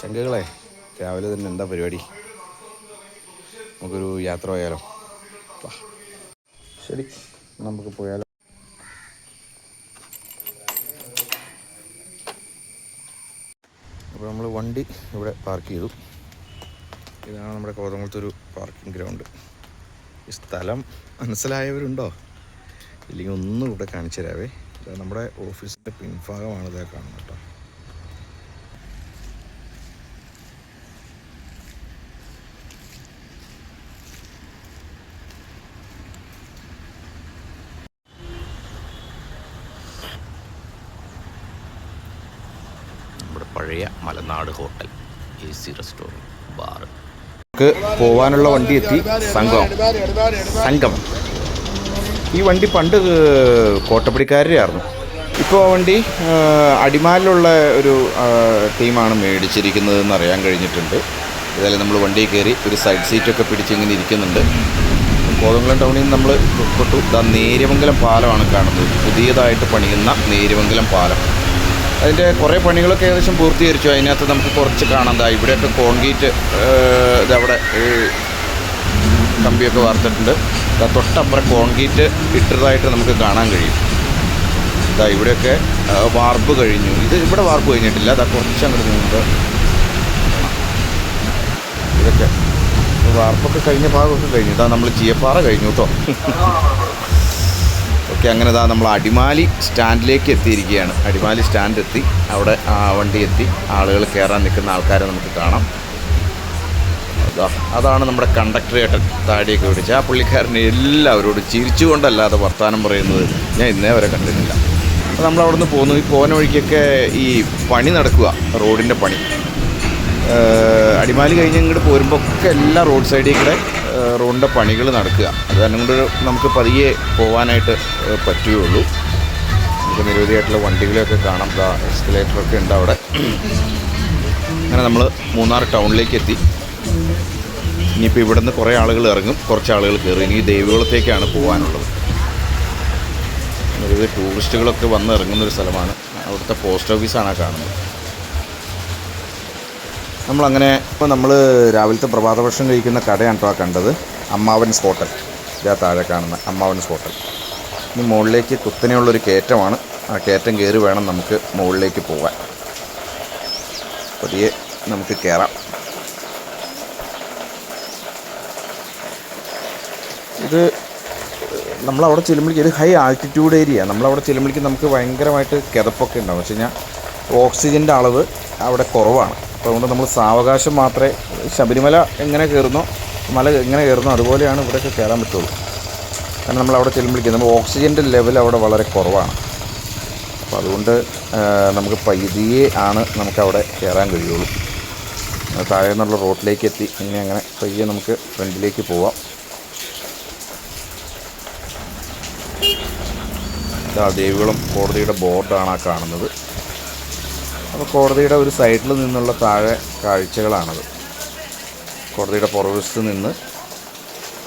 ചങ്കുകളെ രാവിലെ തന്നെ എന്താ പരിപാടി? നമുക്കൊരു യാത്ര പോയാലോ? ശരി, നമുക്ക് പോയാലോ. അപ്പോൾ നമ്മൾ വണ്ടി ഇവിടെ പാർക്ക് ചെയ്തു. ഇതാണ് നമ്മുടെ കോതമംഗലത്തൊരു പാർക്കിംഗ് ഗ്രൗണ്ട്. ഈ സ്ഥലം മനസ്സിലായവരുണ്ടോ? ഇല്ലെങ്കിൽ ഒന്നും ഇവിടെ കാണിച്ചു തരാവേ. ഇത് നമ്മുടെ ഓഫീസിൻ്റെ പിൻഭാഗമാണ് ഇതാ കാണുന്നത് കേട്ടോ. നമ്മുടെ പഴയ മലനാട് ഹോട്ടൽ, AC റെസ്റ്റോറൻറ്റ്, ബാർ. നമുക്ക് പോവാനുള്ള വണ്ടി എത്തി. സംഗമം. ഈ വണ്ടി പണ്ട് കോട്ടപ്പടിക്കാരുടെ ആയിരുന്നു. ഇപ്പോൾ ആ വണ്ടി അടിമാലിലുള്ള ഒരു ടീമാണ് മേടിച്ചിരിക്കുന്നതെന്ന് അറിയാൻ കഴിഞ്ഞിട്ടുണ്ട്. ഏതായാലും നമ്മൾ വണ്ടിയിൽ കയറി ഒരു സൈഡ് സീറ്റൊക്കെ പിടിച്ച് ഇങ്ങനെ ഇരിക്കുന്നുണ്ട്. കോതമംഗലം ടൗണിൽ നിന്ന് നമ്മൾ പുറപ്പെട്ടു. ഇതാ നേര്യമംഗലം പാലമാണ് കാണുന്നത്. പുതിയതായിട്ട് പണിയുന്ന നേര്യമംഗലം പാലം. അതിൻ്റെ കുറേ പണികളൊക്കെ ഏകദേശം പൂർത്തീകരിച്ചു. അതിനകത്ത് നമുക്ക് കുറച്ച് കാണാം. ഇവിടെയൊക്കെ കോൺക്രീറ്റ് ഇതവിടെ കമ്പിയൊക്കെ വാർത്തിട്ടുണ്ട്. തൊട്ടപ്പുറം കോൺക്രീറ്റ് ഇട്ടതായിട്ട് നമുക്ക് കാണാൻ കഴിയും. ഇവിടെയൊക്കെ വാർപ്പ് കഴിഞ്ഞു. ഇവിടെ വാർപ്പ് കഴിഞ്ഞിട്ടില്ല. കുറച്ച് അങ്ങോട്ട് മുമ്പ് ഇതൊക്കെ വാർപ്പൊക്കെ കഴിഞ്ഞ ഭാഗമൊക്കെ കഴിഞ്ഞു. നമ്മൾ ചീയപ്പാറ കഴിഞ്ഞു കേട്ടോ. ഓക്കെ, അങ്ങനെ നമ്മൾ അടിമാലി സ്റ്റാൻഡിലേക്ക് എത്തിയിരിക്കുകയാണ്. അടിമാലി സ്റ്റാൻഡ് എത്തി. അവിടെ വണ്ടി എത്തി. ആളുകൾ കയറാൻ നിൽക്കുന്ന ആൾക്കാരെ നമുക്ക് കാണാം. അതാണ് നമ്മുടെ കണ്ടക്ടർ ഏട്ടൻ. താടിയൊക്കെ പിടിച്ച് ആ പുള്ളിക്കാരനെ എല്ലാവരോടും ചിരിച്ചുകൊണ്ടല്ലാതെ വർത്തമാനം പറയുന്നത് ഞാൻ ഇന്നേ വരെ കണ്ടിട്ടില്ല. അപ്പോൾ നമ്മളവിടെ നിന്ന് പോന്നു. ഈ പോകുന്ന വഴിക്കൊക്കെ ഈ പണി നടക്കുക, റോഡിൻ്റെ പണി. അടിമാലി കഴിഞ്ഞ് ഇങ്ങോട്ട് പോരുമ്പോൾ ഒക്കെ എല്ലാ റോഡ് സൈഡിൽ കൂടെ റോഡിൻ്റെ പണികൾ നടക്കുക. അത് കാരണം കൊണ്ട് നമുക്ക് പതിയെ പോകാനായിട്ട് പറ്റുകയുള്ളൂ. നമുക്ക് നിരവധിയായിട്ടുള്ള വണ്ടികളൊക്കെ കാണാം. എസ്കലേറ്ററൊക്കെ ഉണ്ട് അവിടെ. അങ്ങനെ നമ്മൾ മൂന്നാർ ടൗണിലേക്ക് എത്തി. ഇനിയിപ്പോൾ ഇവിടെ നിന്ന് കുറേ ആളുകൾ ഇറങ്ങും, കുറച്ച് ആളുകൾ കയറും. ഇനി ദേവികുളത്തേക്കാണ് പോകാനുള്ളത്. നിരവധി ടൂറിസ്റ്റുകളൊക്കെ വന്ന് ഇറങ്ങുന്നൊരു സ്ഥലമാണ്. അവിടുത്തെ പോസ്റ്റ് ഓഫീസാണ് കാണുന്നത്. നമ്മളങ്ങനെ ഇപ്പോൾ നമ്മൾ രാവിലത്തെ പ്രഭാത ഭക്ഷണം കഴിക്കുന്ന കടയാണ് കേട്ടോ കണ്ടത്. അമ്മാവൻസ് ഹോട്ടൽ. ഇതാ താഴെ കാണുന്ന അമ്മാവൻസ് ഹോട്ടൽ. ഇനി മുകളിലേക്ക് കുത്തനെയുള്ളൊരു കയറ്റമാണ്. ആ കയറ്റം കയറി വേണം നമുക്ക് മുകളിലേക്ക് പോകാൻ. പതിയെ നമുക്ക് കയറാം. ഇത് നമ്മളവിടെ ചെല്ലുമ്പോഴേക്കും ഒരു ഹൈ ആൾട്ടിറ്റ്യൂഡ് ഏരിയ. നമ്മളവിടെ ചെല്ലുമ്പോഴേക്കും നമുക്ക് ഭയങ്കരമായിട്ട് കിതപ്പൊക്കെ ഉണ്ടാവും. വെച്ച് കഴിഞ്ഞാൽ ഓക്സിജൻ്റെ അളവ് അവിടെ കുറവാണ്. അപ്പോൾ അതുകൊണ്ട് നമ്മൾ സാവകാശം മാത്രമേ, ശബരിമല എങ്ങനെ കയറുന്നോ, മല എങ്ങനെ കയറുന്നോ അതുപോലെയാണ് ഇവിടെയൊക്കെ കയറാൻ പറ്റുള്ളൂ. കാരണം നമ്മളവിടെ ചെല്ലുമ്പോഴേക്കും നമ്മൾ ഓക്സിജൻ്റെ ലെവൽ അവിടെ വളരെ കുറവാണ്. അപ്പോൾ അതുകൊണ്ട് നമുക്ക് പയ്യെ ആണ് നമുക്കവിടെ കയറാൻ കഴിയുള്ളൂ. താഴെ നിന്നുള്ള റോഡിലേക്ക് എത്തി. ഇനി അങ്ങനെ പയ്യെ നമുക്ക് ഫ്രണ്ടിലേക്ക് പോവാം. ദേവികുളം കോടതിയുടെ ബോർഡാണ് ആ കാണുന്നത്. അപ്പോൾ കോടതിയുടെ ഒരു സൈഡിൽ നിന്നുള്ള താഴെ കാഴ്ചകളാണത്. കോടതിയുടെ പുറവശത്ത് നിന്ന്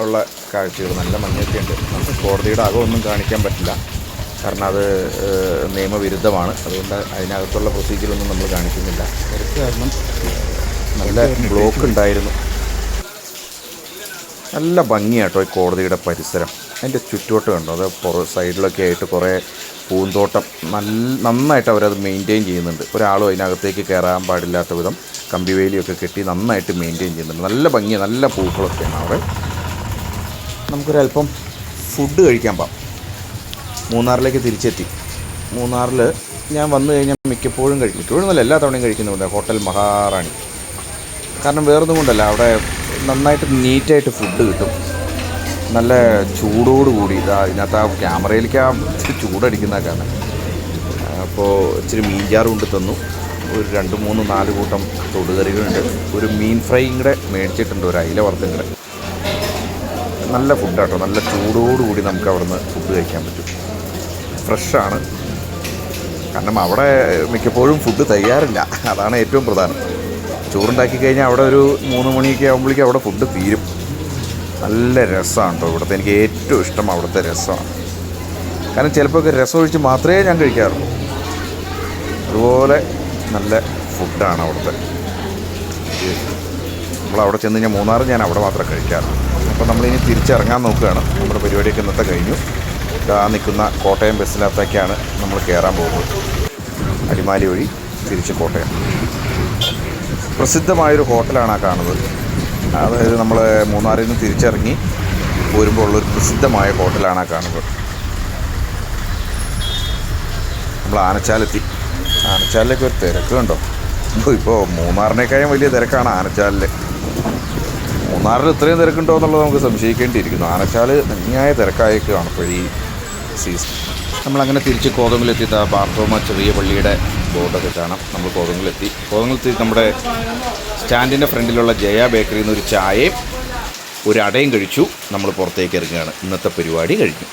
ഉള്ള കാഴ്ചകൾ. നല്ല മഞ്ഞൊക്കെ ഉണ്ട്. നമുക്ക് കോടതിയുടെ അകമൊന്നും കാണിക്കാൻ പറ്റില്ല, കാരണം അത് നിയമവിരുദ്ധമാണ്. അതുകൊണ്ട് അതിനകത്തുള്ള പ്രൊസീജിയറൊന്നും നമ്മൾ കാണിക്കുന്നില്ല. തിരക്ക് കാരണം നല്ല ബ്ലോക്ക് ഉണ്ടായിരുന്നു. നല്ല ഭംഗിയാട്ടോ ഈ കോടതിയുടെ പരിസരം. അതിൻ്റെ ചുറ്റുവട്ടം ഉണ്ടോ, അത് സൈഡിലൊക്കെ ആയിട്ട് കുറേ പൂന്തോട്ടം. നന്നായിട്ട് അവരത് മെയിൻറ്റെയിൻ ചെയ്യുന്നുണ്ട്. ഒരാളും അതിനകത്തേക്ക് കയറാൻ പാടില്ലാത്ത വിധം കമ്പിവേലിയൊക്കെ കെട്ടി നന്നായിട്ട് മെയിൻറ്റെയിൻ ചെയ്യുന്നുണ്ട്. നല്ല ഭംഗി, നല്ല പൂക്കളൊക്കെയാണ് അവിടെ. നമുക്കൊരല്പം ഫുഡ് കഴിക്കാൻ പോകാം. മൂന്നാറിലേക്ക് തിരിച്ചെത്തി. മൂന്നാറിൽ ഞാൻ വന്നു കഴിഞ്ഞാൽ മിക്കപ്പോഴും കഴിക്കും. ഇപ്പോഴും എല്ലാ തവണയും കഴിക്കുന്നുണ്ട് ഹോട്ടൽ മഹാറാണി. കാരണം വേറൊന്നും കൊണ്ടല്ല, അവിടെ നന്നായിട്ട് നീറ്റായിട്ട് ഫുഡ് കിട്ടും. നല്ല ചൂടോടുകൂടി. ഇതിനകത്ത് ആ ക്യാമറയിലേക്ക് ആ ചൂടടിക്കുന്ന കാണാൻ. അപ്പോൾ ഇച്ചിരി മീൻചാറ് കൊണ്ട് തന്നു. ഒരു 2, 3, 4 കൂട്ടം തൊടുകറികളുണ്ട്. ഒരു മീൻ ഫ്രൈയും കൂടെ മേടിച്ചിട്ടുണ്ട്, ഒരു അയില വറുത്തും കൂടെ. നല്ല ഫുഡാട്ടോ. നല്ല ചൂടോടുകൂടി നമുക്ക് അവിടെ നിന്ന് ഫുഡ് കഴിക്കാൻ പറ്റും. ഫ്രഷാണ്. കാരണം അവിടെ മിക്കപ്പോഴും ഫുഡ് തയ്യാറില്ല. അതാണ് ഏറ്റവും പ്രധാനം. ചോറുണ്ടാക്കി കഴിഞ്ഞാൽ അവിടെ ഒരു 3 മണിയൊക്കെ ആകുമ്പോഴേക്കും അവിടെ ഫുഡ് തീരും. നല്ല രസമാണ് കേട്ടോ ഇവിടുത്തെ. എനിക്ക് ഏറ്റവും ഇഷ്ടം അവിടുത്തെ രസമാണ്. കാരണം ചിലപ്പോൾ രസം ഒഴിച്ച് മാത്രമേ ഞാൻ കഴിക്കാറുള്ളൂ. അതുപോലെ നല്ല ഫുഡാണ് അവിടുത്തെ. കഴിച്ച് നമ്മളവിടെ ചെന്ന് കഴിഞ്ഞാൽ മൂന്നാർ ഞാൻ അവിടെ മാത്രമേ കഴിക്കാറുള്ളൂ. അപ്പോൾ നമ്മളിനി തിരിച്ചിറങ്ങാൻ നോക്കുകയാണ്. നമ്മുടെ പരിപാടിയൊക്കെ ഇന്നത്തെ കഴിഞ്ഞു. ഇതാ നിൽക്കുന്ന കോട്ടയം ബസ്സിനകത്തേക്കാണ് നമ്മൾ കയറാൻ പോകുന്നത്. അടിമാലി വഴി തിരിച്ച് കോട്ടയം. പ്രസിദ്ധമായൊരു ഹോട്ടലാണ് ആ കാണുന്നത്. അതായത് നമ്മൾ മൂന്നാറിൽ നിന്ന് തിരിച്ചിറങ്ങി പോരുമ്പോൾ ഉള്ളൊരു പ്രസിദ്ധമായ ഹോട്ടലാണ് ആ കാണുന്നത്. നമ്മൾ ആനച്ചാലെത്തി. ആനച്ചാലിലേക്ക് ഒരു തിരക്ക് കണ്ടോ? ഇപ്പോൾ മൂന്നാറിനേക്കാളും വലിയ തിരക്കാണ് ആനച്ചാലിൽ. മൂന്നാറിൽ ഇത്രയും തിരക്കുണ്ടോ എന്നുള്ളത് നമുക്ക് സംശയിക്കേണ്ടിയിരിക്കുന്നു. ആനച്ചാൽ തന്നെയായ തിരക്കായൊക്കെയാണ് ഇപ്പോൾ ഈ സീസൺ. നമ്മളങ്ങനെ തിരിച്ച് കോതമംഗലെത്തി. ബാർത്തോമ ചെറിയ പള്ളിയുടെ ബോർഡൊക്കെ കാണാം. നമ്മൾ കോതമംഗലത്ത് നമ്മുടെ സ്റ്റാൻഡിൻ്റെ ഫ്രണ്ടിലുള്ള ജയ ബേക്കറിയിൽ നിന്ന് ഒരു ചായയും ഒരു അടയും കഴിച്ചു. നമ്മൾ പുറത്തേക്ക് ഇറങ്ങുകയാണ്. ഇന്നത്തെ പരിപാടി കഴിഞ്ഞു.